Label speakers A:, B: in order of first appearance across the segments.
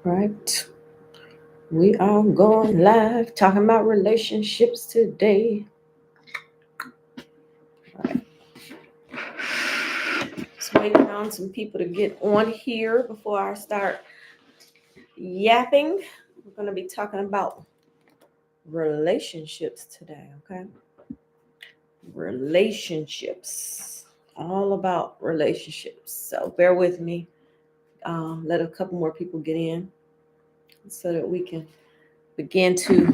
A: Right. We are going live talking about relationships today. Just waiting on some people to get on here before I start yapping. We're going to be talking about relationships today, okay? Relationships. All about relationships. So bear with me. Let a couple more people get in so that we can begin to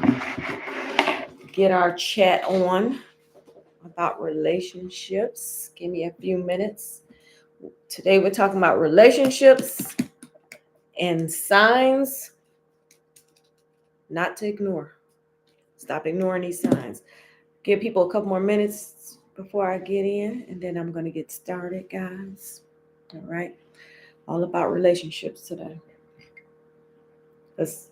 A: get our chat on about relationships. Give me a few minutes. Today we're talking about relationships and signs not to ignore. Stop ignoring these signs. Give people a couple more minutes before I get in, and then I'm going to get started, guys. All right. All about relationships today. Because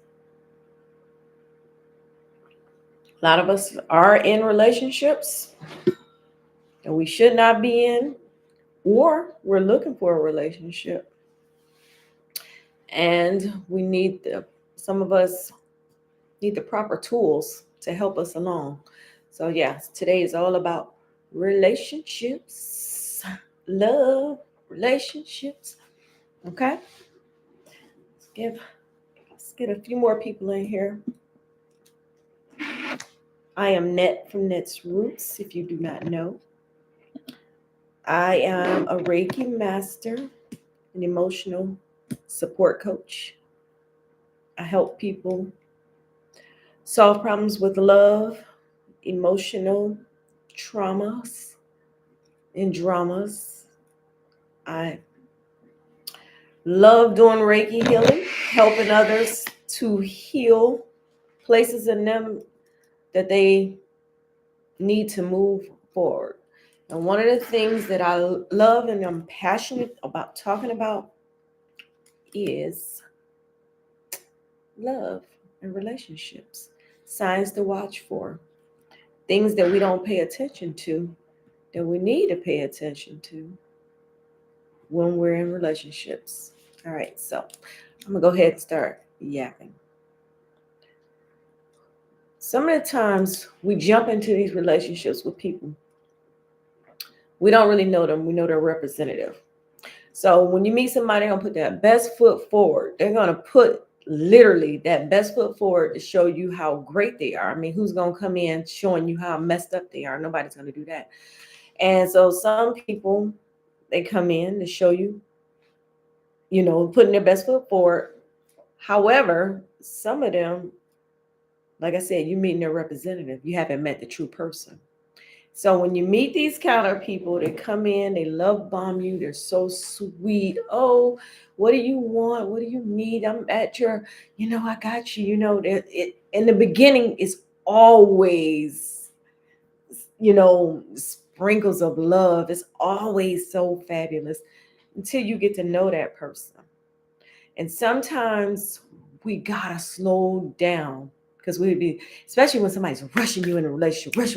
A: a lot of us are in relationships that we should not be in, or we're looking for a relationship. And some of us need the proper tools to help us along. So, yes, today is all about relationships, love, relationships. Okay, let's get a few more people in here. I am Net from Net's Roots, if you do not know. I am a Reiki master, an emotional support coach. I help people solve problems with love, emotional traumas, and dramas. I love doing Reiki healing, helping others to heal places in them that they need to move forward. And one of the things that I love and I'm passionate about talking about is love and relationships, signs to watch for, things that we don't pay attention to, that we need to pay attention to when we're in relationships. All right, so I'm going to go ahead and start yapping. Some of the times we jump into these relationships with people. We don't really know them. We know their representative. So when you meet somebody, they're going to put their best foot forward. They're going to put literally that best foot forward to show you how great they are. I mean, who's going to come in showing you how messed up they are? Nobody's going to do that. And so some people, they come in to show you, putting their best foot forward. However, some of them, like I said, you meeting their representative. You haven't met the true person. So when you meet these counter people, they come in, they love bomb you. They're so sweet. Oh, what do you want? What do you need? I'm at your, I got you. In the beginning, it's always, sprinkles of love. It's always so fabulous until you get to know that person. And sometimes we gotta slow down because especially when somebody's rushing you in a relationship, rush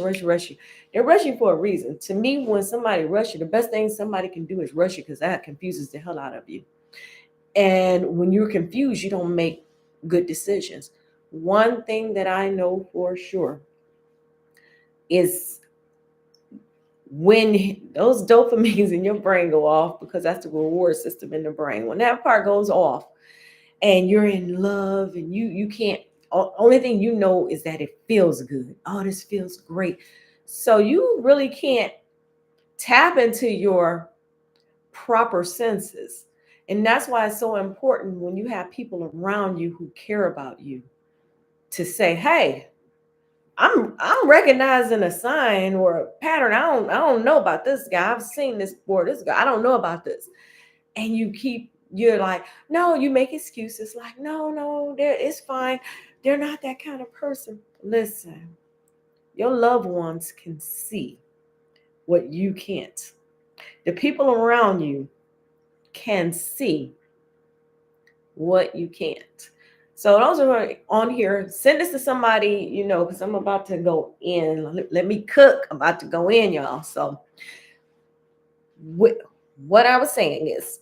A: you. They're rushing for a reason. To me, when somebody rushes you, the best thing somebody can do is rush you because that confuses the hell out of you. And when you're confused, you don't make good decisions. One thing that I know for sure is when those dopamines in your brain go off, because that's the reward system in the brain, when that part goes off, and you're in love and you can't, only thing you know is that it feels good. Oh, this feels great. So you really can't tap into your proper senses. And that's why it's so important when you have people around you who care about you to say, hey, I'm recognizing a sign or a pattern. I don't know about this guy. I've seen this before. This guy, I don't know about this. And you're like, no, you make excuses like, no, it's fine. They're not that kind of person. Listen, your loved ones can see what you can't. The people around you can see what you can't. So those are on here. Send this to somebody, because I'm about to go in. Let me cook. I'm about to go in, y'all. So what I was saying is,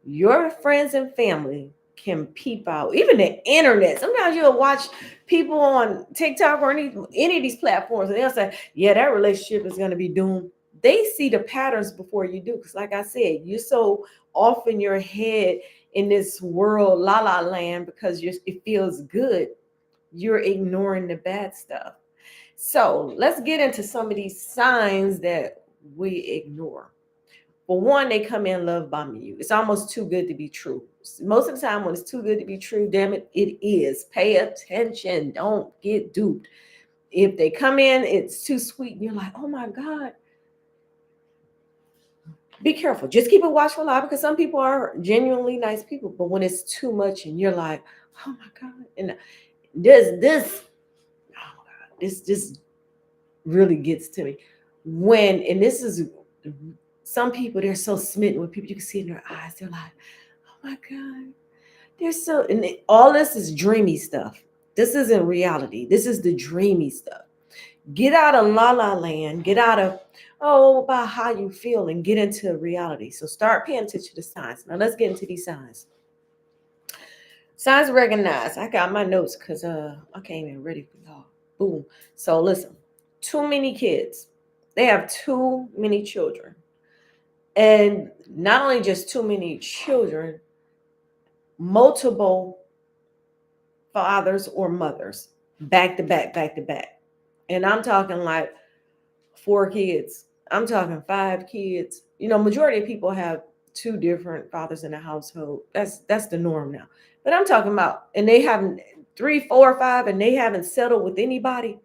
A: your friends and family can peep out. Even the internet. Sometimes you'll watch people on TikTok or any of these platforms, and they'll say, yeah, that relationship is going to be doomed. They see the patterns before you do. Because like I said, you're so off in your head in this world, la la land, because it feels good. You're ignoring the bad stuff. So let's get into some of these signs that we ignore. For one, they come in love bombing you. It's almost too good to be true. Most of the time, when it's too good to be true, damn it, it is. Pay attention. Don't get duped. If they come in, it's too sweet, and you're like, oh my God. Be careful. Just keep a watchful eye, because some people are genuinely nice people. But when it's too much and you're like, oh my God. And this really gets to me. And this is some people, they're so smitten with people, you can see in their eyes, they're like, oh my God, they're so, and all this is dreamy stuff. This isn't reality. This is the dreamy stuff. Get out of la la land, get out of, about how you feel, and get into reality. So start paying attention to signs. Now let's get into these signs. Signs recognized. I got my notes because I came in ready for y'all. Boom. So listen, too many kids. They have too many children. And not only just too many children, multiple fathers or mothers, back to back, back to back. And I'm talking like 4 kids. I'm talking 5 kids. Majority of people have 2 different fathers in the household. That's the norm now. But I'm talking about, and they haven't 3, 4, 5, and they haven't settled with anybody.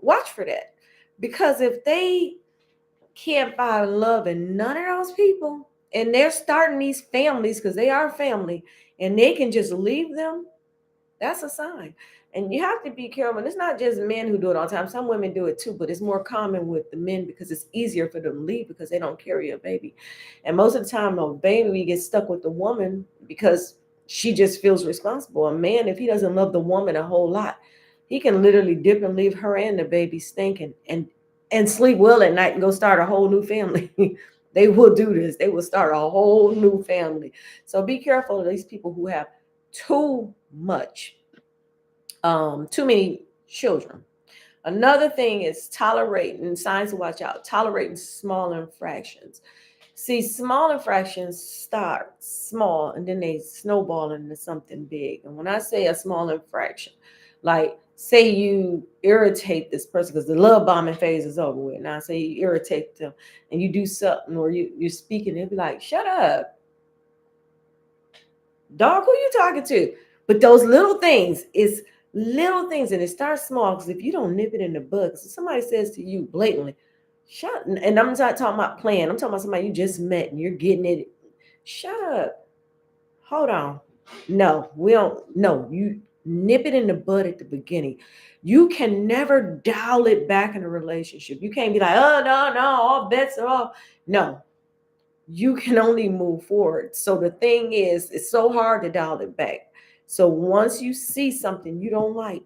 A: Watch for that. Because if they can't find love in none of those people, and they're starting these families because they are family, and they can just leave them, that's a sign. And you have to be careful. And it's not just men who do it all the time. Some women do it too, but it's more common with the men because it's easier for them to leave because they don't carry a baby. And most of the time, a baby gets stuck with the woman because she just feels responsible. A man, if he doesn't love the woman a whole lot, he can literally dip and leave her and the baby stinking and sleep well at night and go start a whole new family. They will do this. They will start a whole new family. So be careful of these people who have too many children. Another thing is tolerating, signs to watch out, tolerating small infractions. See, small infractions start small and then they snowball into something big. And when I say a small infraction, like say you irritate this person because the love bombing phase is over with. Now say you irritate them and you do something, or you're speaking, they'll be like, shut up. Dog, who you talking to? But those little things is little things, and it starts small, because if you don't nip it in the bud, if somebody says to you blatantly, shut, and I'm not talking about playing, I'm talking about somebody you just met and you're getting it, shut up, hold on, no, we don't, no, you nip it in the bud at the beginning. You can never dial it back in a relationship. You can't be like, oh no, all bets are off. No, you can only move forward. So the thing is, it's so hard to dial it back. So once you see something you don't like,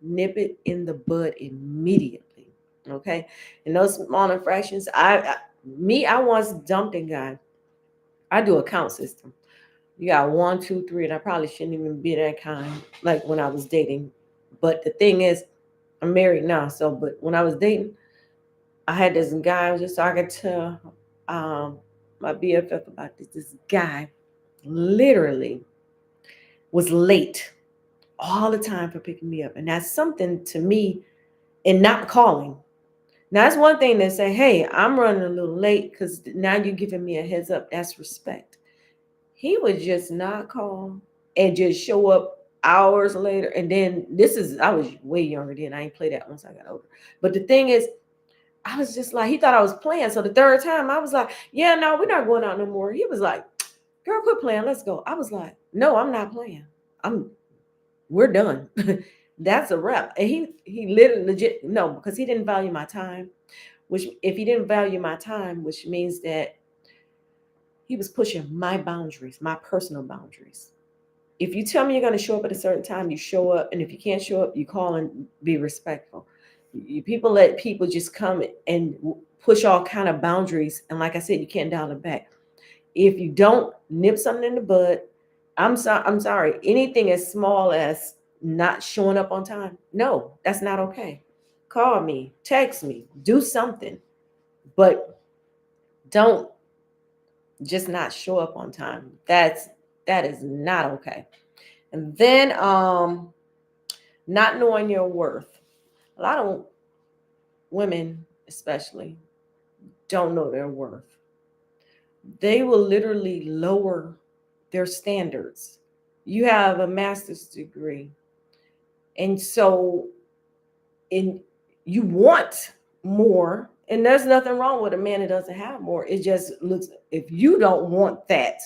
A: nip it in the bud immediately. Okay. And those small infractions, I once dumped a guy. I do a count system. You got 1, 2, 3, and I probably shouldn't even be that kind, like when I was dating. But the thing is, I'm married now. So, but when I was dating, I had this guy. I was just talking to my BFF about this. This guy literally was late all the time for picking me up. And that's something to me in not calling. Now, that's one thing to say, hey, I'm running a little late because now you're giving me a heads up. That's respect. He would just not call and just show up hours later. And then I was way younger then. I ain't play that once I got older. But the thing is, I was just like, he thought I was playing. So the third time I was like, yeah, no, we're not going out no more. He was like, girl, quit playing. Let's go. I was like, no, I'm not playing. We're done. That's a wrap. And he literally legit, no, because he didn't value my time, which if he didn't value my time, which means that he was pushing my boundaries, my personal boundaries. If you tell me you're going to show up at a certain time, you show up. And if you can't show up, you call and be respectful. People let people just come and push all kind of boundaries. And like I said, you can't dial it back. If you don't nip something in the bud, I'm sorry. Anything as small as not showing up on time, no, that's not okay. Call me, text me, do something, but don't just not show up on time. That is not okay. And then not knowing your worth. A lot of women especially don't know their worth. They will literally lower their standards. You have a master's degree, and so in you want more, and there's nothing wrong with a man that doesn't have more. It just looks, if you don't want that,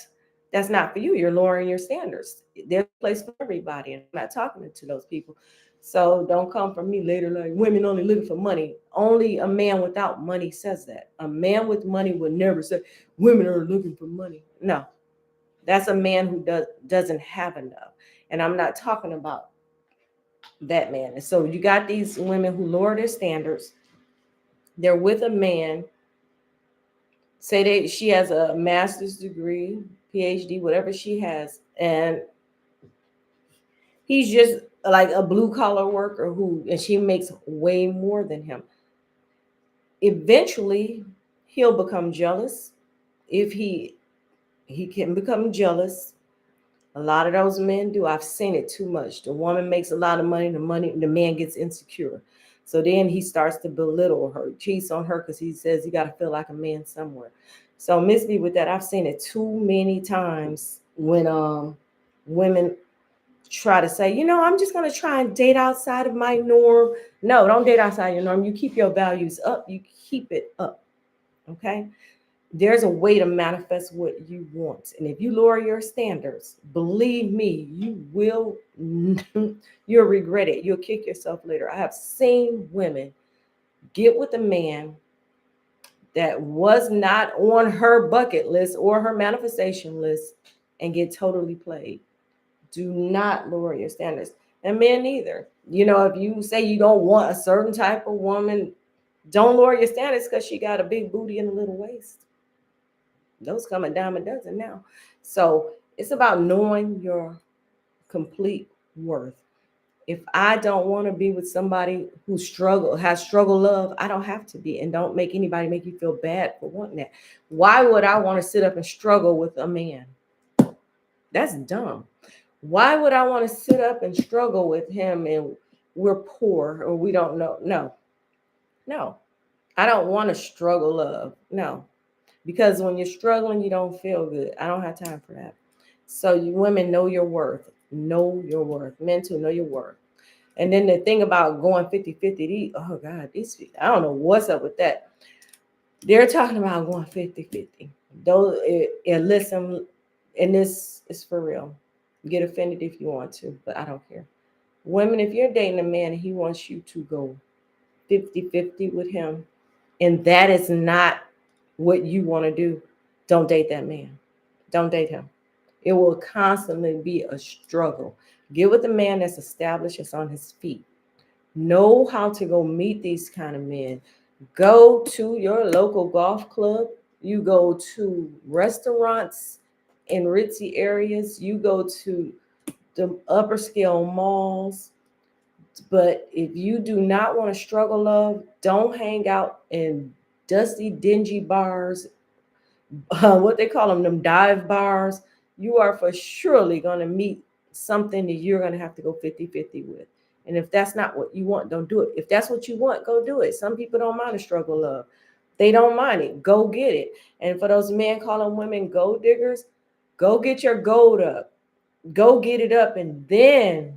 A: that's not for you. You're lowering your standards. There's a place for everybody, and I'm not talking to those people. So don't come from me later like women only looking for money. Only a man without money says that. A man with money would never say women are looking for money. No, that's a man who doesn't have enough. And I'm not talking about that man. And so you got these women who lower their standards. They're with a man, say she has a master's degree, PhD, whatever she has, and he's just like a blue collar worker who, and she makes way more than him. Eventually, he'll become jealous. If he can become jealous. A lot of those men do. I've seen it too much. The woman makes a lot of money, the man gets insecure. So then he starts to belittle her, cheats on her because he says he got to feel like a man somewhere. So miss me with that. I've seen it too many times when women try to say, I'm just going to try and date outside of my norm. No, don't date outside your norm. You keep your values up. You keep it up. Okay. There's a way to manifest what you want. And if you lower your standards, believe me, you will, you'll regret it. You'll kick yourself later. I have seen women get with a man that was not on her bucket list or her manifestation list and get totally played. Do not lower your standards. And men either. If you say you don't want a certain type of woman, don't lower your standards because she got a big booty and a little waist. Those come a dime a dozen now. So it's about knowing your complete worth. If I don't want to be with somebody who has struggle love, I don't have to be. And don't make anybody make you feel bad for wanting that. Why would I want to sit up and struggle with a man? That's dumb. Why would I want to sit up and struggle with him and we're poor or we don't know? No. I don't want to struggle love. No. Because when you're struggling, you don't feel good. I don't have time for that. So you women, know your worth. Know your worth. Men too, know your worth. And then the thing about going 50-50, oh God, I don't know what's up with that. They're talking about going 50-50. Those, and listen, and this is for real. Get offended if you want to, but I don't care. Women, if you're dating a man and he wants you to go 50-50 with him, and that is not what you want to do, don't date that man. Don't date him. It will constantly be a struggle. Get with a man that's established, that's on his feet. Know how to go meet these kind of men. Go to your local golf club. You go to restaurants in ritzy areas. You go to the upper scale malls. But if you do not want to struggle love, don't hang out in dusty, dingy bars, what they call them dive bars. You are for surely going to meet something that you're going to have to go 50-50 with. And if that's not what you want, don't do it. If that's what you want, go do it. Some people don't mind a struggle love. They don't mind it. Go get it. And for those men calling women gold diggers, go get your gold up. Go get it up, and then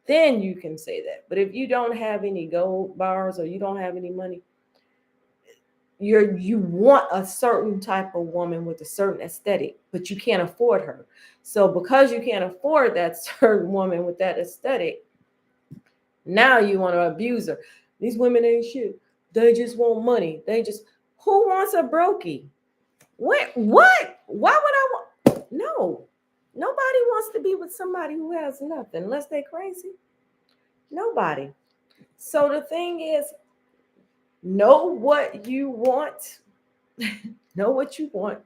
A: you can say that. But if you don't have any gold bars or you don't have any money, you want a certain type of woman with a certain aesthetic, but you can't afford her. So because you can't afford that certain woman with that aesthetic, now you want to abuse her. These women ain't shit. They just want money. Who wants a brokey? What? Why would I want? No, nobody wants to be with somebody who has nothing unless they crazy. Nobody. So the thing is, know what you want, know what you want,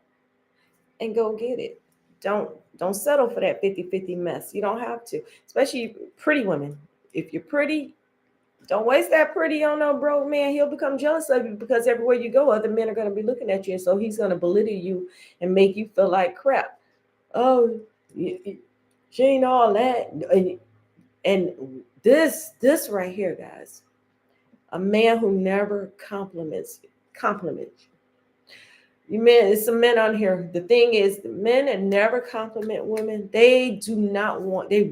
A: and go get it. Don't settle for that 50-50 mess. You don't have to, especially pretty women. If you're pretty, don't waste that pretty on no broke man. He'll become jealous of you because everywhere you go, other men are going to be looking at you. And so he's going to belittle you and make you feel like crap. Oh, she ain't all that. And this right here, guys, a man who never compliments you men, it's some men on here. The thing is, the men that never compliment women, they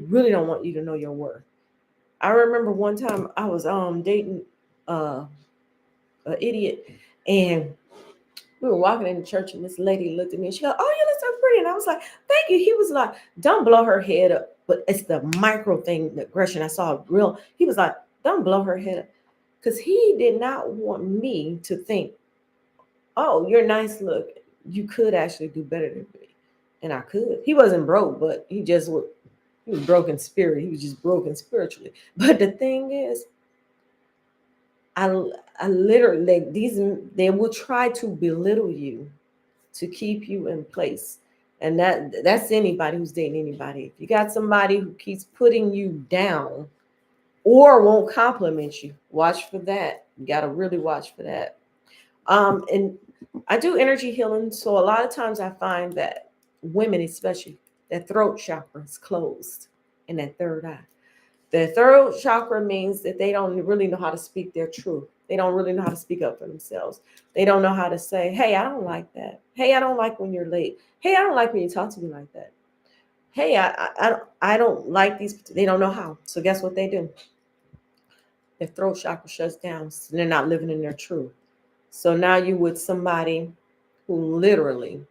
A: really don't want you to know your worth. I remember one time I was dating uh an idiot, and we were walking in the church, and this lady looked at me and she goes, "Oh, you look so pretty." And I was like, "Thank you." He was like, "Don't blow her head up." But it's the micro thing, the aggression I saw real. He was like, "Don't blow her head up." Because he did not want me to think, "Oh, you're nice look. You could actually do better than me." And I could. He wasn't broke, but he was broken spirit. He was just broken spiritually. But the thing is, I I literally they will try to belittle you to keep you in place. And that's anybody who's dating anybody. If you got somebody who keeps putting you down or won't compliment you, watch for that. You got to really watch for that. And I do energy healing, so a lot of times I find that women, especially, their throat chakra is closed in that third eye. The third chakra means that they don't really know how to speak their truth. They don't really know how to speak up for themselves. They don't know how to say, "Hey, I don't like that. Hey, I don't like when you're late. Hey, I don't like when you talk to me like that. Hey, I don't like these." They don't know how. So guess what they do? Their throat chakra shuts down. So they're not living in their truth. So now you with somebody who literally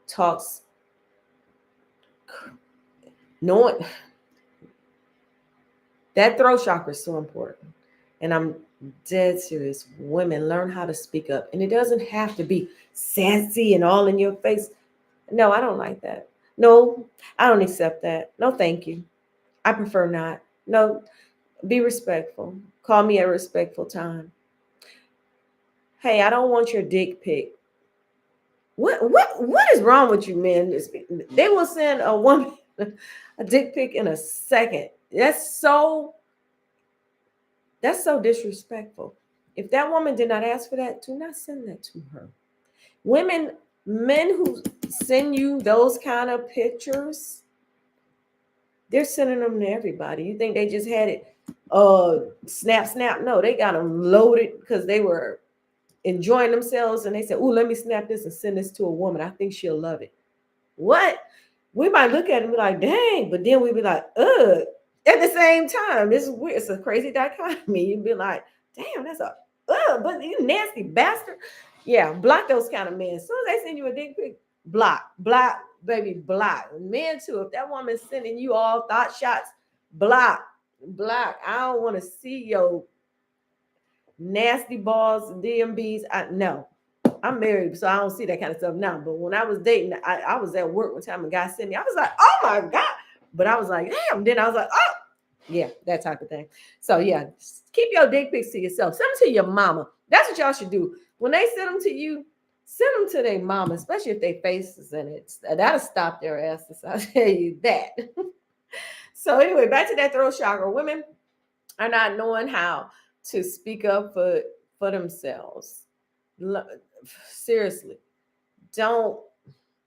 A: talks, knowing that throat chakra is so important. And I'm dead serious. Women, learn how to speak up. And it doesn't have to be sassy and all in your face. No, I don't like that. No, I don't accept that. No, thank you. I prefer not. No, be respectful. Call me at a respectful time. Hey, I don't want your dick pic. What is wrong with you, men? They will send a woman a dick pic in a second. That's so disrespectful. If that woman did not ask for that, do not send that to her. Women, men who send you those kind of pictures, they're sending them to everybody. You think they just had it snap, snap? No, they got them loaded because they were enjoying themselves and they said, "Oh, let me snap this and send this to a woman. I think she'll love it." What? We might look at it and be like, "Dang," but then we'd be like, "Ugh." At the same time, this is weird. It's a crazy dichotomy. You'd be like, "Damn, that's a but you nasty bastard." Yeah, block those kind of men. As soon as they send you a dick pic, block, baby, block. Men too. If that woman's sending you all thought shots, block. I don't want to see your nasty balls and DMBs. No, I'm married, so I don't see that kind of stuff now. But when I was dating, I was at work one time, a guy sent me. I was like, "Oh my God." But I was like, "Damn." Then I was like, "Oh, yeah," that type of thing. So yeah, keep your dick pics to yourself. Send them to your mama. That's what y'all should do. When they send them to you, send them to their mama, especially if their face is in it. That'll stop their asses. I'll tell you that. So anyway, back to that throat chakra. Women are not knowing how to speak up for themselves. Seriously, don't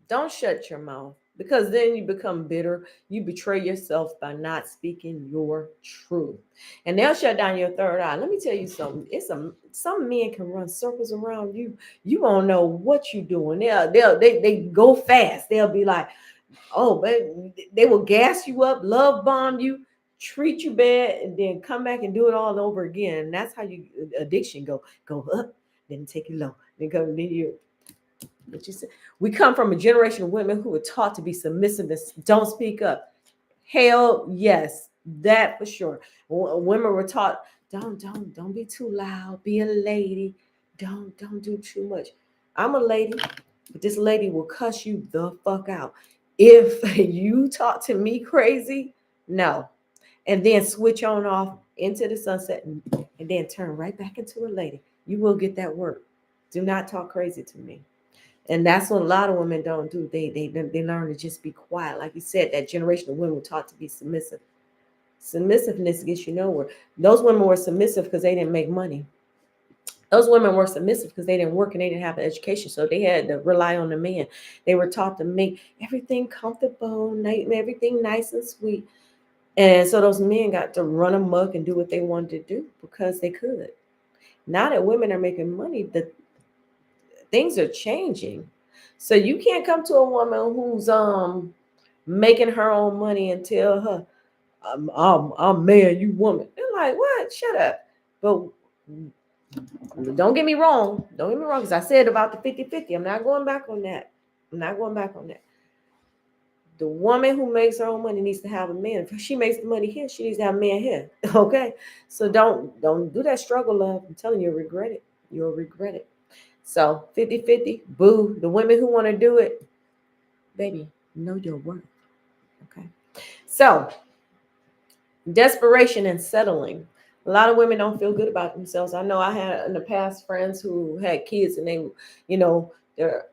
A: don't shut your mouth, because then you become bitter. You betray yourself by not speaking your truth, and they'll shut down your third eye. Let me tell you something. Some men can run circles around you. You won't know what you're doing. They go fast. They'll be like, "Oh, but they will gas you up, love bomb you, treat you bad, and then come back and do it all over again." That's how you addiction go up, then take it low, then you. But you said we come from a generation of women who were taught to be submissive and don't speak up. Hell yes, that for sure. Women were taught, don't be too loud, be a lady, don't do too much. I'm a lady, but this lady will cuss you the fuck out if you talk to me crazy. No, and then switch on off into the sunset, and then turn right back into a lady. You will get that work. Do not talk crazy to me. And that's what a lot of women don't do. They learn to just be quiet. Like you said, that generation of women were taught to be submissive. Submissiveness gets you nowhere. Those women were submissive because they didn't make money. Those women were submissive because they didn't work and they didn't have an education. So they had to rely on the man. They were taught to make everything comfortable, everything nice and sweet. And so those men got to run amok and do what they wanted to do because they could. Now that women are making money, the things are changing. So you can't come to a woman who's making her own money and tell her, I'm man, you woman. They're like, what? Shut up. But don't get me wrong. Don't get me wrong, because I said about the 50-50. I'm not going back on that. I'm not going back on that. The woman who makes her own money needs to have a man. If she makes the money here, she needs to have a man here. Okay. So don't do that struggle, love. I'm telling you, you'll regret it. You'll regret it. So 50-50, boo. The women who want to do it, baby, know your worth. Okay. So desperation and settling. A lot of women don't feel good about themselves. I know I had in the past friends who had kids and they, they're,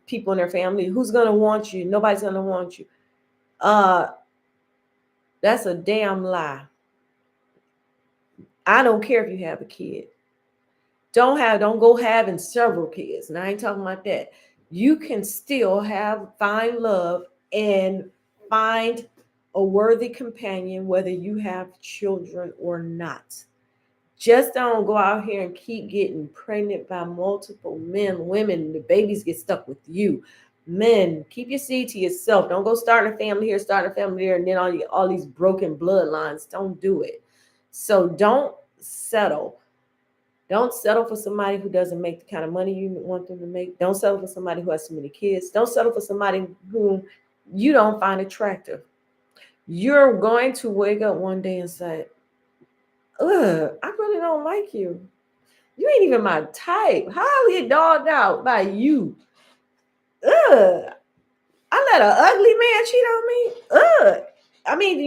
A: people in their family, who's gonna want you? Nobody's gonna want you. Uh, that's a damn lie. I don't care if you have a kid. Don't go having several kids. And I ain't talking about that. You can still find love and find a worthy companion, whether you have children or not. Just don't go out here and keep getting pregnant by multiple men, women. The babies get stuck with you. Men, keep your seed to yourself. Don't go starting a family here, starting a family there, and then all these broken bloodlines. Don't do it. So don't settle. Don't settle for somebody who doesn't make the kind of money you want them to make. Don't settle for somebody who has too many kids. Don't settle for somebody whom you don't find attractive. You're going to wake up one day and say, ugh, I really don't like you. You ain't even my type. How are we dogged out by you? Ugh. I let an ugly man cheat on me. Ugh. I mean,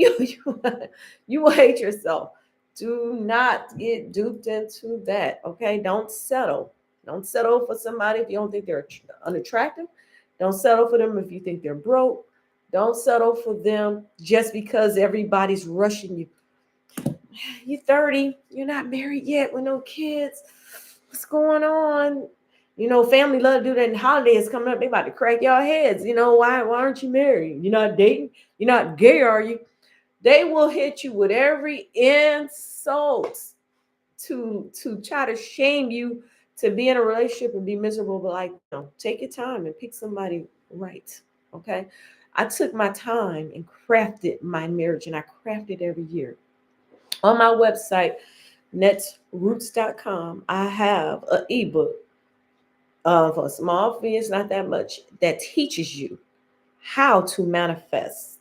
A: you will hate yourself. Do not get duped into that. Okay. Don't settle. Don't settle for somebody if you don't think they're unattractive. Don't settle for them if you think they're broke. Don't settle for them just because everybody's rushing you. You're 30, you're not married yet with no kids. What's going on? Family love to do that, and holidays coming up, they about to crack y'all heads. Why aren't you married? You're not dating? You're not gay, are you? They will hit you with every insult to try to shame you to be in a relationship and be miserable. But take your time and pick somebody right. Okay. I took my time and crafted my marriage, and I craft it every year. On my website, netroots.com, I have an ebook for a small fee, it's not that much, that teaches you how to manifest,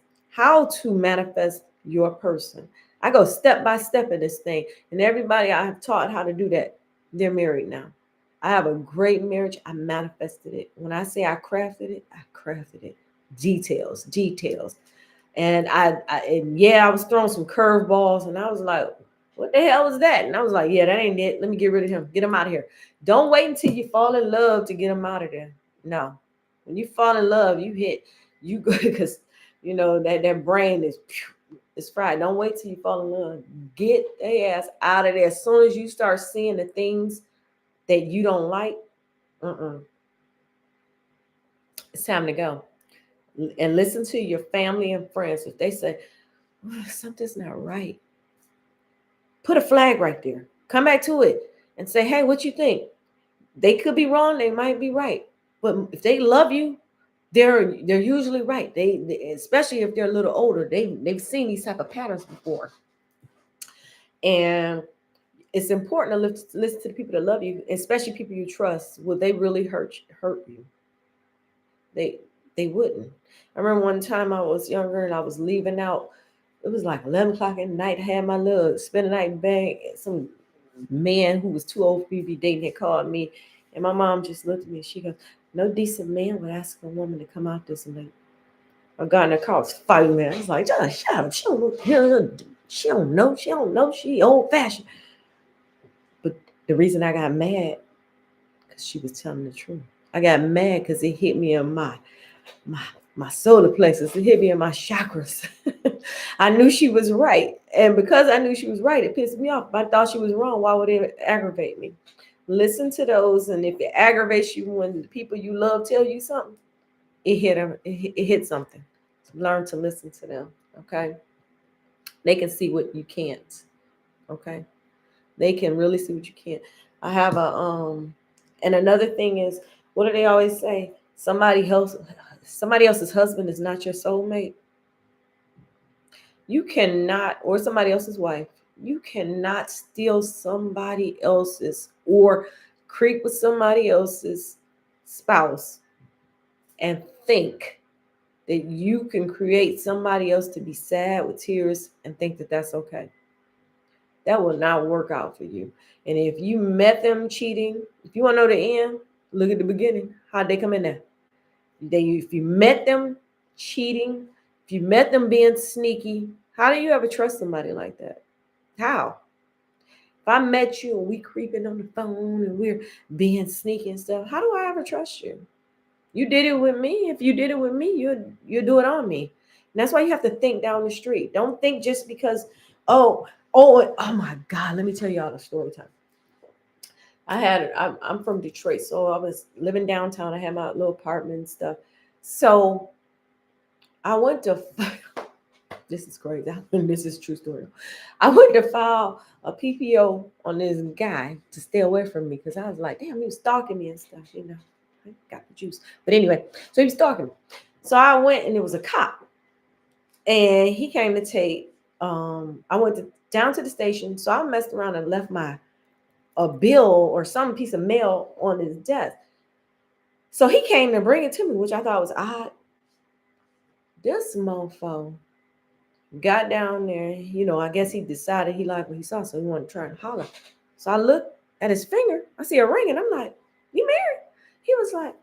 A: your person. I go step by step in this thing, and everybody I have taught how to do that, they're married now. I have a great marriage. I manifested it. When I say I crafted it, I crafted it. Details. And I was throwing some curveballs, and I was like, what the hell was that? And I was like, yeah, that ain't it. Let me get rid of him. Get him out of here. Don't wait until you fall in love to get him out of there. No. When you fall in love, you go, because that brain is fried. Don't wait till you fall in love. Get their ass out of there. As soon as you start seeing the things that you don't like, it's time to go. And listen to your family and friends. If they say, something's not right, put a flag right there. Come back to it and say, hey, what you think? They could be wrong. They might be right. But if they love you, they're usually right. They especially if they're a little older, they've seen these type of patterns before. And it's important to listen to the people that love you, especially people you trust. Will they really hurt you? They wouldn't. I remember one time I was younger and I was leaving out. It was like 11 o'clock at night. I had my little spend the night bag. Some man who was too old for me to be dating had called me. And my mom just looked at me. She goes, no decent man would ask a woman to come out this night. I got in the car, I was fighting, man. I was like, just shut up. She don't know. She old fashioned. But the reason I got mad, because she was telling the truth. I got mad because it hit me in my my solar plexus. It hit me in my chakras. I knew she was right, and because I knew she was right, it pissed me off. If I thought she was wrong, why would it aggravate me? Listen to those, and if it aggravates you when the people you love tell you something, it hit them. It hit something. Learn to listen to them. Okay, they can see what you can't. Okay, they can really see what you can't. I have and another thing is, what do they always say? Somebody else's husband is not your soulmate. You cannot, or somebody else's wife, you cannot steal somebody else's or creep with somebody else's spouse and think that you can create somebody else to be sad with tears and think that that's okay. That will not work out for you. And if you met them cheating, if you want to know the end, look at the beginning. How'd they come in there? If you met them cheating, if you met them being sneaky, how do you ever trust somebody like that? How? If I met you and we creeping on the phone and we're being sneaky and stuff, how do I ever trust you? You did it with me. If you did it with me, you do it on me. And that's why you have to think down the street. Don't think just because, oh my God, let me tell y'all the story time. I'm from Detroit, so I was living downtown. I had my little apartment and stuff. So I went to this is crazy. This is a true story. I went to file a PPO on this guy to stay away from me because I was like, damn, he was stalking me and stuff. I got the juice. But anyway, so he was stalking me. So I went and it was a cop. And he came to take, I went down to the station. So I messed around and left a bill or some piece of mail on his desk. So he came to bring it to me, which I thought was odd. This mofo got down there, I guess he decided he liked what he saw, so he wanted to try and holler. So I looked at his finger, I see a ring, and I'm like, you married? He was like,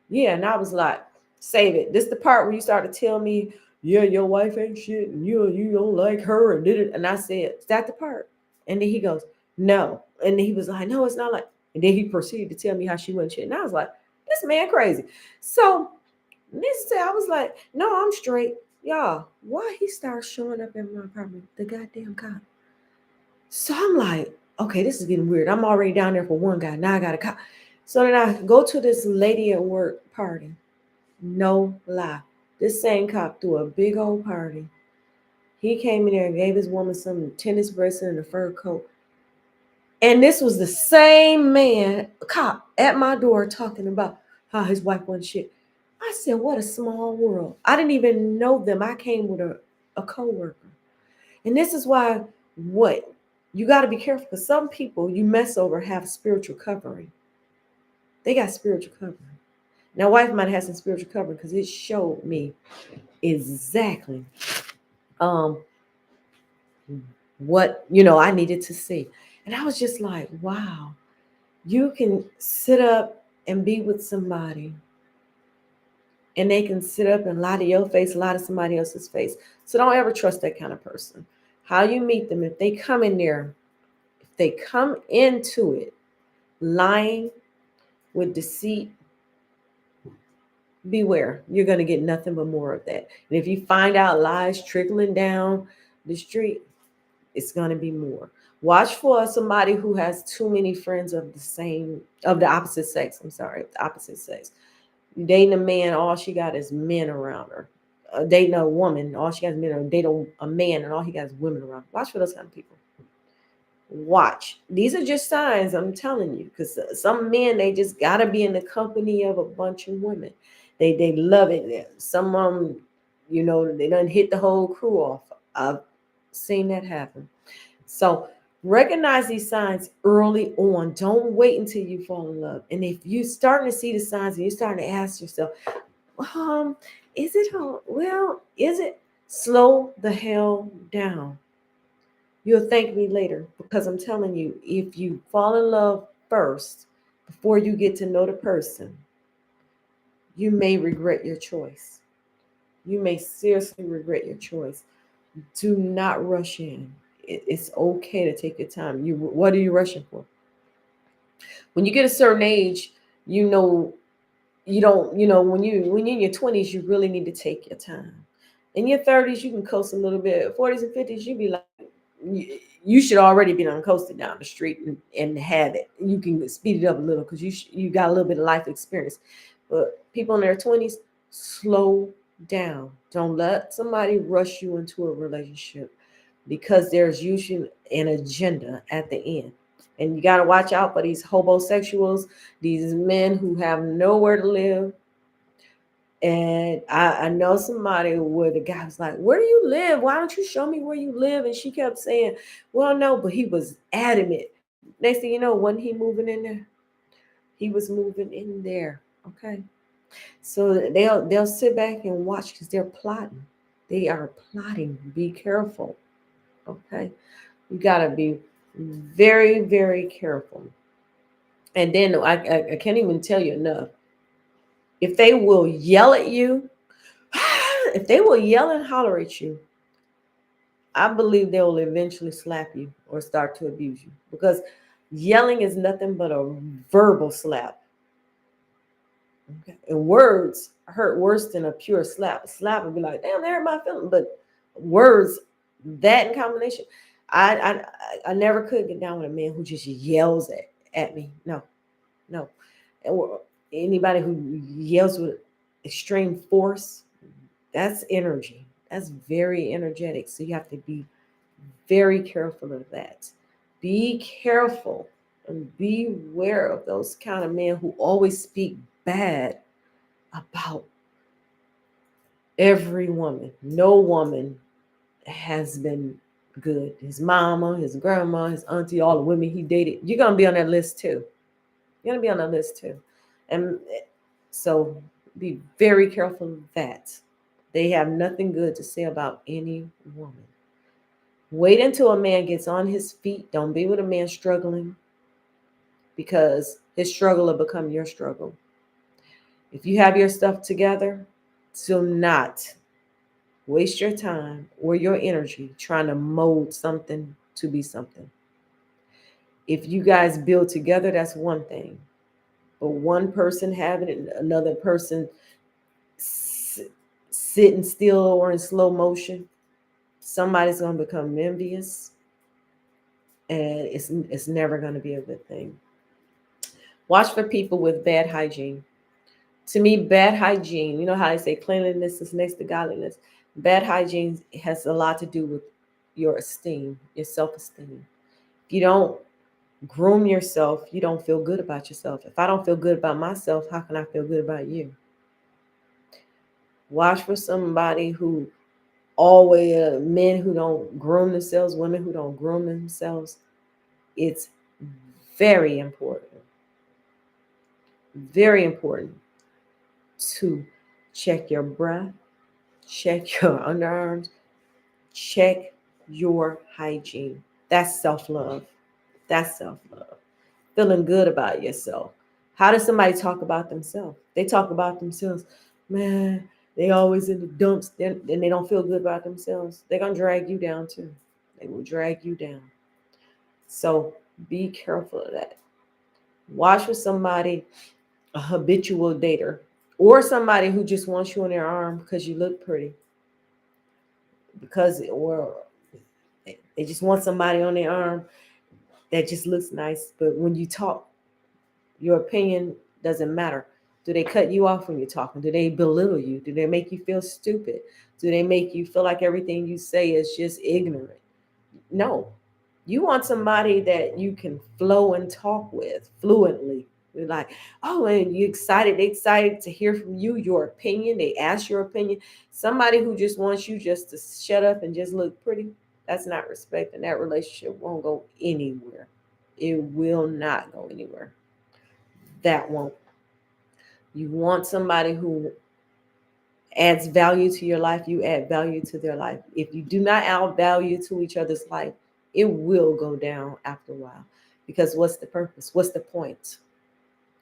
A: yeah, and I was like, save it. This is the part where you start to tell me, yeah, your wife ain't shit, and you don't like her, and did it. And I said, is that the part? And then he goes, no. And he was like, no, it's not like. And then he proceeded to tell me how she went shit. And I was like, this man crazy. So I was like, no, I'm straight. Y'all, why he starts showing up in my apartment? The goddamn cop. So I'm like, okay, this is getting weird. I'm already down there for one guy. Now I got a cop. So then I go to this lady at work party. No lie. This same cop threw a big old party. He came in there and gave his woman some tennis bracelet and a fur coat. And this was the same man, cop, at my door talking about how his wife wasn't shit. I said, what a small world. I didn't even know them. I came with a co-worker. And this is why what? You got to be careful because some people you mess over have spiritual covering. They got spiritual covering. Now, wife might have some spiritual covering because it showed me exactly what, I needed to see. And I was just like, wow, you can sit up and be with somebody and they can sit up and lie to your face, lie to somebody else's face. So don't ever trust that kind of person. How you meet them, if they come in there, if they come into it lying with deceit, beware. You're going to get nothing but more of that. And if you find out lies trickling down the street, it's going to be more. Watch for somebody who has too many friends of the opposite sex. I'm sorry, the opposite sex. Dating a man, all she got is men around her. Dating a woman, all she got is men around her. Dating a man, and all he got is women around her. Watch for those kind of people. Watch. These are just signs, I'm telling you, because some men, they just got to be in the company of a bunch of women. They love it. Some of them, they done hit the whole crew off. I've seen that happen. So recognize these signs early on. Don't wait until you fall in love. And if you're starting to see the signs and you're starting to ask yourself, is it? Well, is it? Slow the hell down. You'll thank me later because I'm telling you, if you fall in love first before you get to know the person, you may regret your choice. You may seriously regret your choice. Do not rush in. It's okay to take your time. What are you rushing for? When you get a certain age, You know, you don't, you know, when you're in your 20s, you really need to take your time. In your 30s, you can coast a little bit. 40s and 50s, you be like, you should already be on coasting down the street and have it. You can speed it up a little because you got a little bit of life experience. But people in their 20s, slow down. Don't let somebody rush you into a relationship because there's usually an agenda at the end. And you got to watch out for these homosexuals, these men who have nowhere to live. And I know somebody where the guy was like, "Where do you live? Why don't you show me where you live?" And she kept saying, "Well, no," but he was adamant. Next thing you know, wasn't he moving in there? He was moving in there. Okay. So they'll sit back and watch because they're plotting. They are plotting. Be careful. Okay. You gotta be very, very careful. And then I can't even tell you enough. If they will yell at you, if they will yell and holler at you, I believe they will eventually slap you or start to abuse you because yelling is nothing but a verbal slap. Okay. And words hurt worse than a pure slap. A slap would be like, damn, they hurt my feeling. But words, that in combination, I I I never could get down with a man who just yells at me. No, no. Or anybody who yells with extreme force, that's energy. That's very energetic. So you have to be very careful of that. Be careful and beware of those kind of men who always speak bad about every woman. No woman has been good. His mama, his grandma, his auntie, all the women he dated. You're gonna be on that list too. You're gonna be on that list too. And so be very careful of that. They have nothing good to say about any woman. Wait until a man gets on his feet. Don't be with a man struggling because his struggle will become your struggle. If you have your stuff together, do not waste your time or your energy trying to mold something to be something. If you guys build together, that's one thing. But one person having it, another person sitting still or in slow motion, somebody's going to become envious, and it's never going to be a good thing. Watch for people with bad hygiene. To me, bad hygiene, you know how they say cleanliness is next to godliness. Bad hygiene has a lot to do with your esteem, your self-esteem. If you don't groom yourself, you don't feel good about yourself. If I don't feel good about myself, how can I feel good about you? Watch for somebody who always men who don't groom themselves, women who don't groom themselves. It's very important, very important to check your breath, check your underarms, check your hygiene. That's self love. That's self love. Feeling good about yourself. How does somebody talk about themselves? They talk about themselves, man, they always in the dumps, then they don't feel good about themselves. They're going to drag you down too. They will drag you down. So be careful of that. Watch for somebody, a habitual dater, or somebody who just wants you on their arm because you look pretty, because or they just want somebody on their arm that just looks nice. But when you talk, your opinion doesn't matter. Do they cut you off when you're talking? Do they belittle you? Do they make you feel stupid? Do they make you feel like everything you say is just ignorant? No. You want somebody that you can flow and talk with fluently. You're like, oh, and you excited, they excited to hear from you, your opinion. They ask your opinion. Somebody who just wants you just to shut up and just look pretty, that's not respect, and that relationship won't go anywhere. It will not go anywhere. That won't. You want somebody who adds value to your life, you add value to their life. If you do not add value to each other's life, it will go down after a while. Because what's the purpose? What's the point?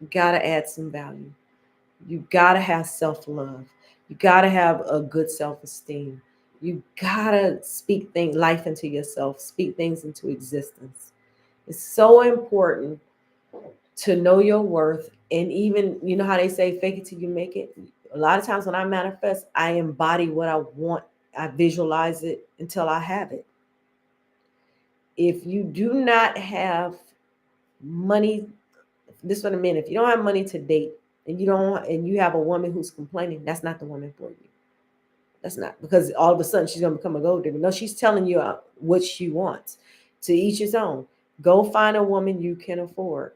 A: You got to add some value. You got to have self love. You got to have a good self esteem. You got to speak life into yourself, speak things into existence. It's so important to know your worth. And even, you know how they say, fake it till you make it. A lot of times when I manifest, I embody what I want. I visualize it until I have it. If you do not have money, this is what I mean. If you don't have money to date and you have a woman who's complaining, that's not the woman for you. That's not, because all of a sudden she's gonna become a gold digger. No, she's telling you what she wants. To each his own. Go find a woman you can afford.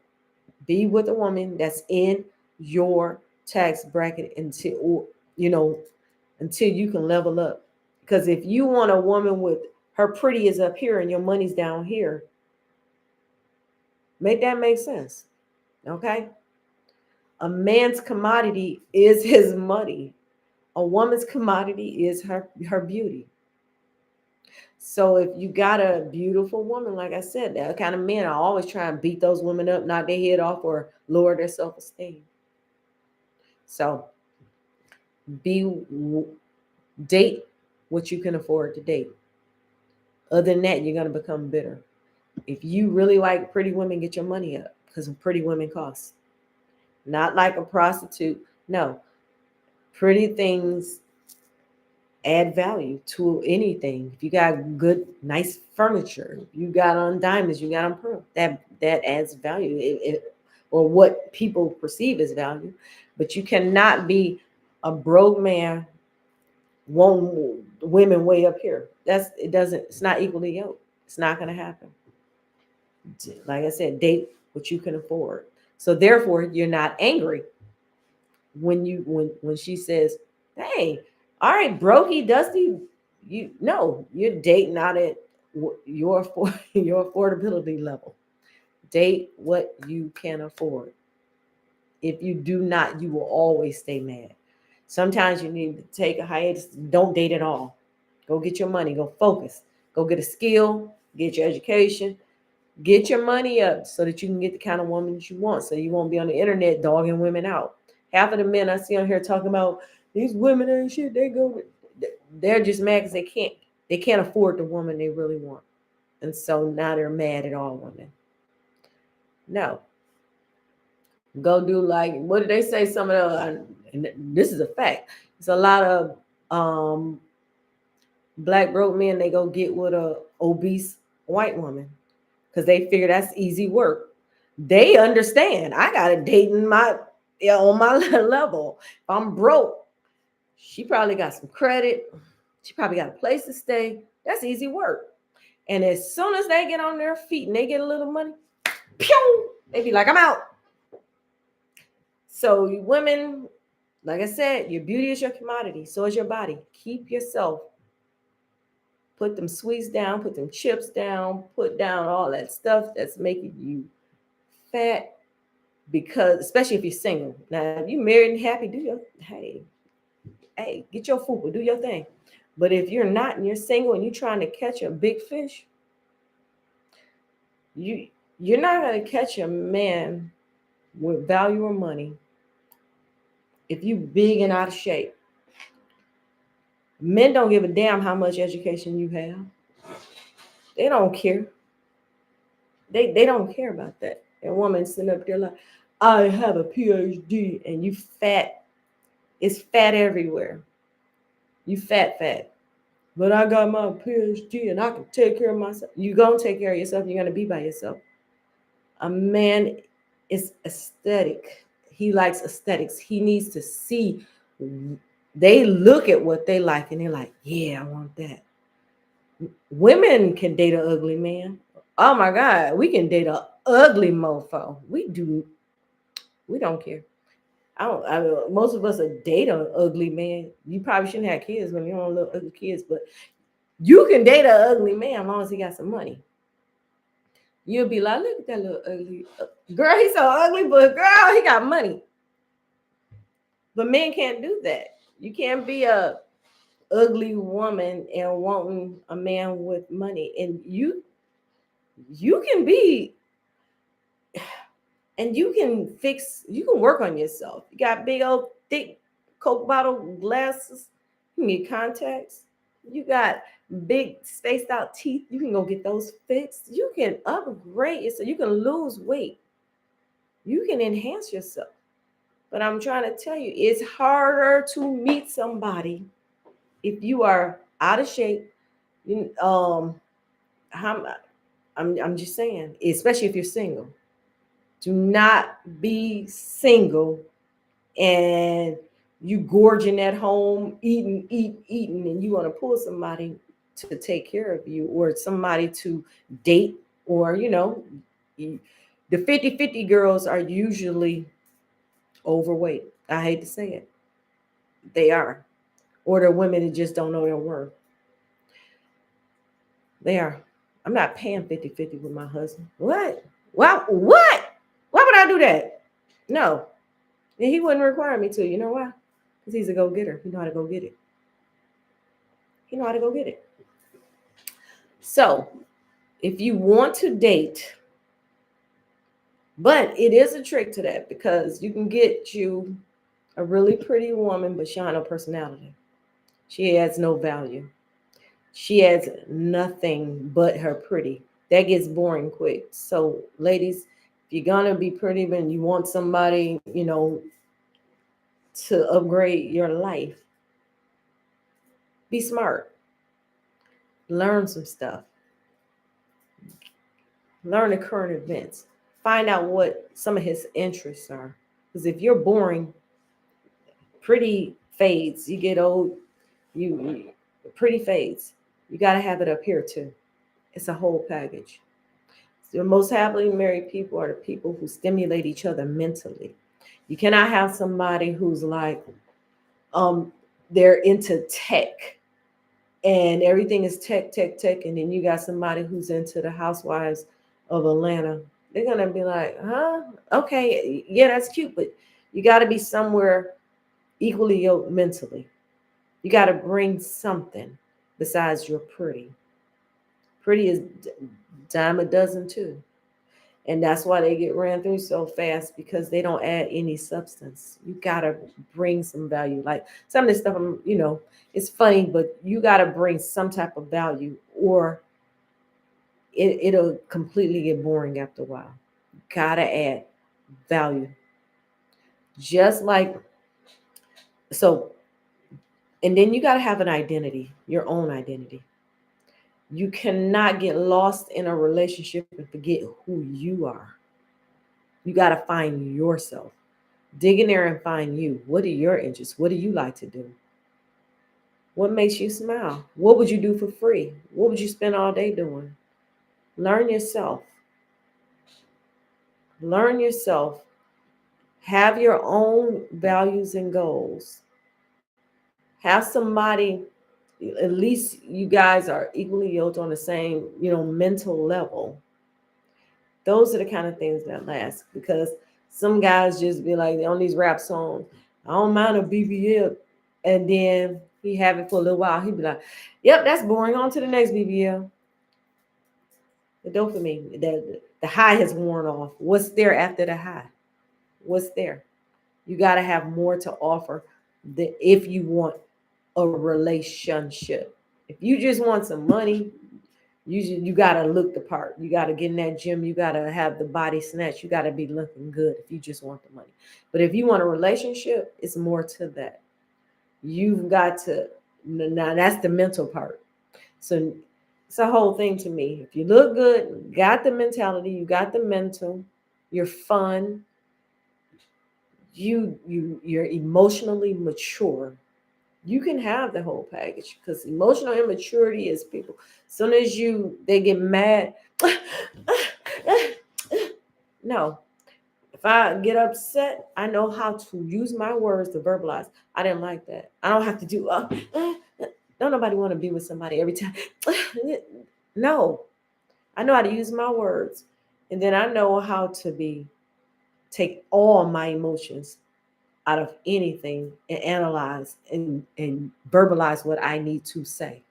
A: Be with a woman that's in your tax bracket until you can level up. Because if you want a woman with her pretty is up here and your money's down here, make that make sense. Okay? A man's commodity is his money. A woman's commodity is her beauty. So if you got a beautiful woman, like I said, that kind of men are always trying to beat those women up, knock their head off, or lower their self-esteem. So date what you can afford to date. Other than that, you're going to become bitter. If you really like pretty women, get your money up, because pretty women cost. Not like a prostitute. No, pretty things add value to anything. If you got good, nice furniture, you got on diamonds, you got on pearl, that adds value, or what people perceive as value. But you cannot be a broke man, one women way up here. It's not equally yoked. It's not going to happen. Like I said, date what you can afford. So therefore, you're not angry when she says, "Hey, all right, brokey, dusty," you're dating out at your your affordability level. Date what you can afford. If you do not, you will always stay mad. Sometimes you need to take a hiatus. Don't date at all. Go get your money. Go focus. Go get a skill. Get your education. Get your money up so that you can get the kind of woman that you want. So you won't be on the internet dogging women out. Half of the men I see on here talking about these women and shit, they're just mad because they can't afford the woman they really want. And so now they're mad at all women. No. Go do, like, what did they say? Some of the, and this is a fact. It's a lot of black broke men, they go get with a obese white woman because they figure that's easy work. They understand I got a date on my level. If I'm broke, she probably got some credit. She probably got a place to stay. That's easy work. And as soon as they get on their feet and they get a little money, pew, they be like, I'm out. So you women, like I said, your beauty is your commodity. So is your body. Keep yourself. Put them sweets down, put them chips down, put down all that stuff that's making you fat. Because especially if you're single. Now, if you're married and happy, get your fupa, do your thing. But if you're not and you're single and you're trying to catch a big fish, you're not going to catch a man with value or money if you big and out of shape. Men don't give a damn how much education you have. They don't care. They don't care about that. A woman sitting up there like, I have a PhD, and you fat. It's fat everywhere. You fat. But I got my PhD and I can take care of myself. You're going to take care of yourself. You're going to be by yourself. A man is aesthetic. He likes aesthetics. He needs to see. They look at what they like and they're like, yeah, I want that. Women can date an ugly man. Oh my God, we can date an ugly mofo. We don't care. Most of us date an ugly man. You probably shouldn't have kids when you don't look ugly kids, but you can date an ugly man as long as he got some money. You'll be like, look at that little ugly girl. He's so ugly, but girl, he got money. But men can't do that. You can't be a ugly woman and wanting a man with money. And you can be, and you can work on yourself. You got big old thick Coke bottle glasses. You can get contacts. You got big spaced out teeth. You can go get those fixed. You can upgrade it so you can lose weight. You can enhance yourself. But I'm trying to tell you, it's harder to meet somebody if you are out of shape. You, I'm, I'm just saying, especially if you're single. Do not be single and you gorging at home, eating, and you want to pull somebody to take care of you or somebody to date, or, the 50-50 girls are usually overweight. I hate to say it. They are. Or they're women that just don't know their worth. They are. I'm not paying 50-50 with my husband. What? What? Why would I do that? No. And he wouldn't require me to. You know why? Because he's a go-getter. He know how to go get it. He know how to go get it. So if you want to date, but it is a trick to that, because you can get you a really pretty woman, but she has no personality. She has no value. She has nothing but her pretty. That gets boring quick. So, ladies, if you're gonna be pretty, but you want somebody, to upgrade your life, be smart. Learn some stuff. Learn the current events. Find out what some of his interests are. Because if you're boring, pretty fades. You get old, you pretty fades. You got to have it up here too. It's a whole package. The most happily married people are the people who stimulate each other mentally. You cannot have somebody who's like, they're into tech and everything is tech, tech, tech. And then you got somebody who's into the Housewives of Atlanta. They're going to be like, huh? Okay, yeah, that's cute. But you got to be somewhere equally yoked mentally. You got to bring something besides you're pretty. Pretty is dime a dozen too. And that's why they get ran through so fast, because they don't add any substance. You gotta bring some value. Like some of this stuff, it's funny, but you gotta bring some type of value, or it'll completely get boring after a while. Gotta add value. Just like so, and then you gotta have an identity, your own identity. You cannot get lost in a relationship and forget who you are. You got to find yourself. Dig in there and find you. What are your interests? What do you like to do? What makes you smile? What would you do for free? What would you spend all day doing? Learn yourself. Learn yourself. Have your own values and goals. Have somebody, at least you guys are equally yoked on the same, mental level. Those are the kind of things that last, because some guys just be like on these rap songs, I don't mind a BBL, and then he have it for a little while. He'd be like, yep, that's boring. On to the next BBL. The dopamine, the high has worn off. What's there after the high? What's there? You got to have more to offer if you want a relationship. If you just want some money, you gotta look the part. You gotta get in that gym. You gotta have the body snatch. You gotta be looking good if you just want the money. But if you want a relationship, it's more to that. You've got to, now that's the mental part. So it's a whole thing to me. If you look good, got the mentality, you got the mental, you're fun, you're emotionally mature, you can have the whole package, because emotional immaturity is people. As soon as they get mad, no. If I get upset, I know how to use my words to verbalize. I didn't like that. I don't have to do. Don't nobody want to be with somebody every time. No, I know how to use my words, and then I know how to take all my emotions out of anything and analyze and verbalize what I need to say.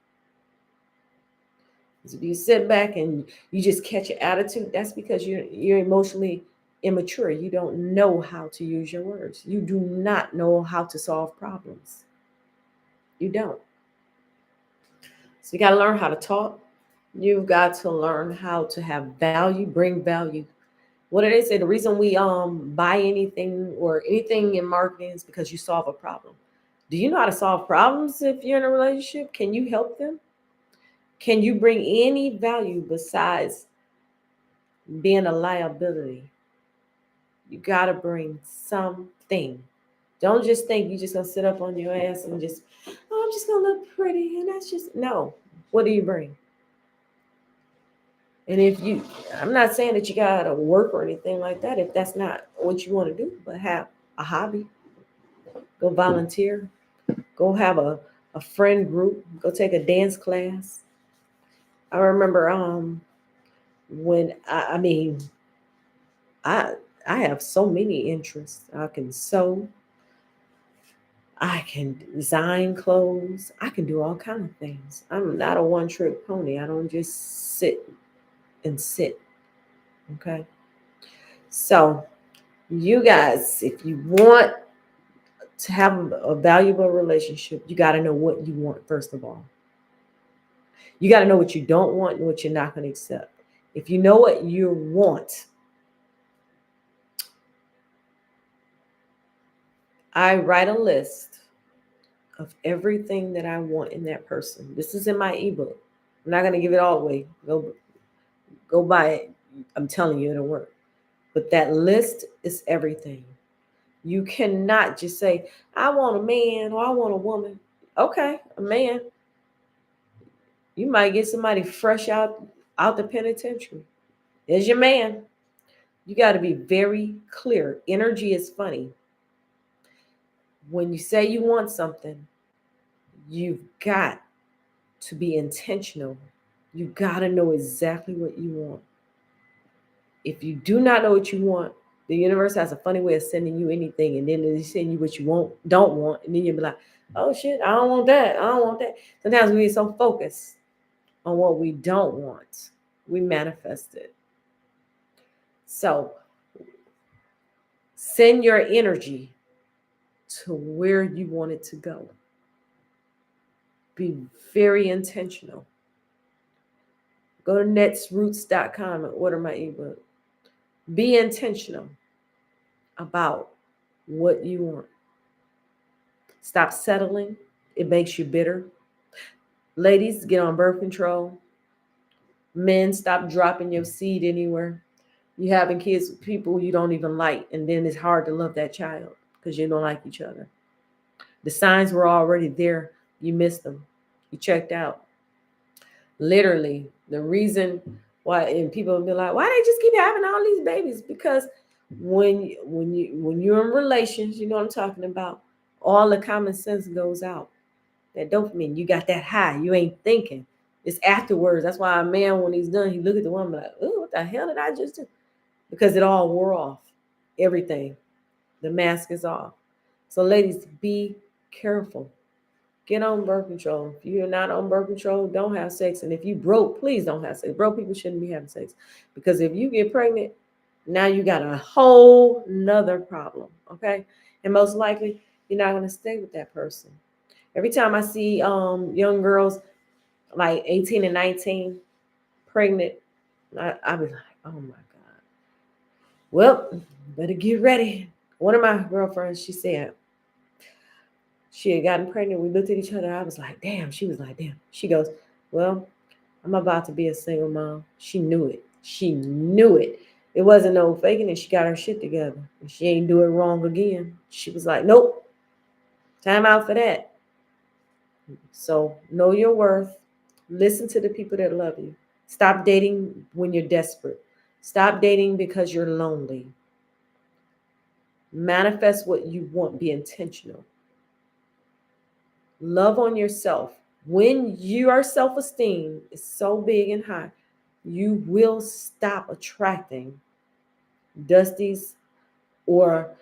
A: If you sit back and you just catch an attitude, that's because you're emotionally immature. You don't know how to use your words. You do not know how to solve problems. You don't. So you got to learn how to talk. You've got to learn how to have value, bring value. What did they say? The reason we buy anything or anything in marketing is because you solve a problem. Do you know how to solve problems if you're in a relationship? Can you help them? Can you bring any value besides being a liability? You got to bring something. Don't just think you just gonna sit up on your ass and just, oh, I'm just gonna look pretty, and that's just no. What do you bring? And if you, I'm not saying that you gotta work or anything like that if that's not what you want to do, but have a hobby, go volunteer, go have a friend group, go take a dance class. I remember when I mean I I have so many interests. I can sew, I can design clothes, I can do all kind of things. I'm not a one trick pony. I don't just sit and sit. Okay. So you guys, if you want to have a valuable relationship, you got to know what you want first of all. You got to know what you don't want and what you're not going to accept. If you know what you want, I write a list of everything that I want in that person. This is in my ebook. I'm not going to give it all away. Go buy it. I'm telling you, it'll work. But that list is everything. You cannot just say, I want a man or I want a woman. Okay, a man. You might get somebody fresh out the penitentiary. There's your man. You got to be very clear. Energy is funny. When you say you want something, you've got to be intentional. You got to know exactly what you want. If you do not know what you want, the universe has a funny way of sending you anything, and then they send you what you don't want, and then you'll be like, "Oh shit, I don't want that. I don't want that." Sometimes we get so focused on what we don't want, we manifest it. So send your energy to where you want it to go. Be very intentional. Go to netsroots.com and order my ebook. Be intentional about what you want. Stop settling. It makes you bitter. Ladies, get on birth control. Men, stop dropping your seed anywhere. You having kids with people you don't even like, and then it's hard to love that child because you don't like each other. The signs were already there. You missed them. You checked out. Literally, the reason why, and people will be like, why they just keep having all these babies? Because when you're in relations, you know what I'm talking about, all the common sense goes out. That dopamine, you got that high. You ain't thinking. It's afterwards. That's why a man, when he's done, he look at the woman like, oh, what the hell did I just do? Because it all wore off. Everything. The mask is off. So ladies, be careful. Get on birth control. If you're not on birth control, don't have sex. And if you broke, please don't have sex. Broke people shouldn't be having sex. Because if you get pregnant, now you got a whole nother problem. Okay. And most likely you're not going to stay with that person. Every time I see young girls like 18 and 19 pregnant, I be like, oh my God. Well, better get ready. One of my girlfriends, she said, she had gotten pregnant. We looked at each other. I was like, damn. She was like, damn. She goes, well, I'm about to be a single mom. She knew it. She knew it. It wasn't no faking it. She got her shit together. And she ain't do it wrong again. She was like, nope. Time out for that. So know your worth. Listen to the people that love you. Stop dating when you're desperate. Stop dating because you're lonely. Manifest what you want. Be intentional. Love on yourself. When your self esteem is so big and high, you will stop attracting dusties or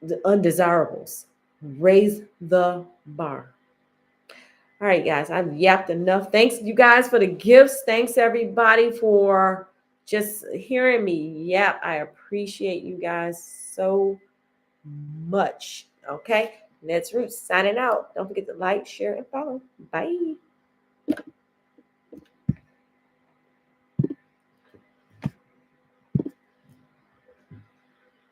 A: the undesirables. Raise the bar. All right, guys, I've yapped enough. Thanks, you guys, for the gifts. Thanks, everybody, for just hearing me yap. I appreciate you guys so much. Okay, Nets Roots signing out. Don't forget to like, share, and follow. Bye.